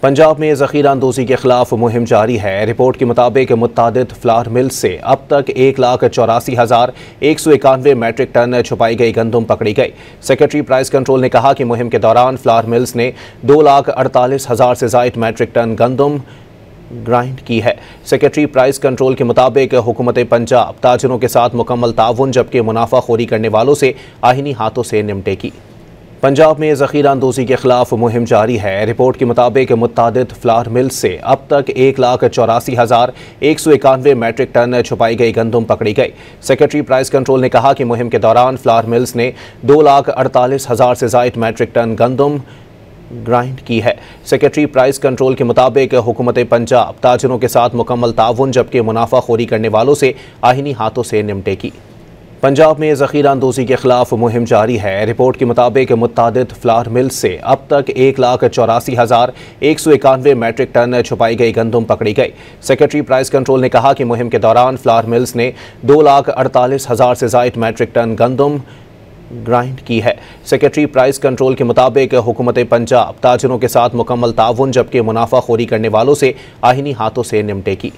पंजाब में ज़ख़ीरा अंदोज़ी के खिलाफ मुहिम जारी है। रिपोर्ट के मुताबिक मुत्तादिद फ्लावर मिल से अब तक 1,84,191 मैट्रिक टन छुपाई गई गंदम पकड़ी गई। सेक्रेटरी प्राइस कंट्रोल ने कहा कि मुहिम के दौरान फ्लावर मिल्स ने 2,48,000 से ज़ायद मैट्रिक टन गंदम ग्राइंड की है। सेक्रेटरी प्राइस कंट्रोल के मुताबिक हुकूमत पंजाब ताजिरों के साथ मुकम्मल ताउन जबकि मुनाफाखोरी करने वालों से आहिनी हाथों से निपटेगी। पंजाब में ज़ख़ीरा अंदोज़ी के खिलाफ मुहिम जारी है। रिपोर्ट के मुताबिक मुत्तादिद फ्लावर मिल से अब तक 1,84,191 मैट्रिक टन छुपाई गई गंदम पकड़ी गई। सेक्रेटरी प्राइस कंट्रोल ने कहा कि मुहिम के दौरान फ्लावर मिल्स ने 2,48,000 से ज़ायद मैट्रिक टन गंदम ग्राइंड की है। सेक्रेटरी प्राइस कंट्रोल के मुताबिक हुकूमत पंजाब ताजिरों के साथ मुकम्मल ताउन जबकि मुनाफाखोरी करने वालों से आहिनी हाथों से निपटेगी। पंजाब में ज़ख़ीरा अंदोज़ी के खिलाफ मुहिम जारी है। रिपोर्ट के मुताबिक मुत्तादिद फ्लावर मिल से अब तक 1,84,191 मैट्रिक टन छुपाई गई गंदम पकड़ी गई। सेक्रेटरी प्राइस कंट्रोल ने कहा कि मुहिम के दौरान फ्लावर मिल्स ने 2,48,000 से ज़ायद मैट्रिक टन गंदम ग्राइंड की है। सेक्रेटरी प्राइस कंट्रोल के मुताबिक हुकूमत पंजाब ताजिरों के साथ मुकम्मल ताउन जबकि मुनाफाखोरी करने वालों से आहिनी हाथों से निपटेगी।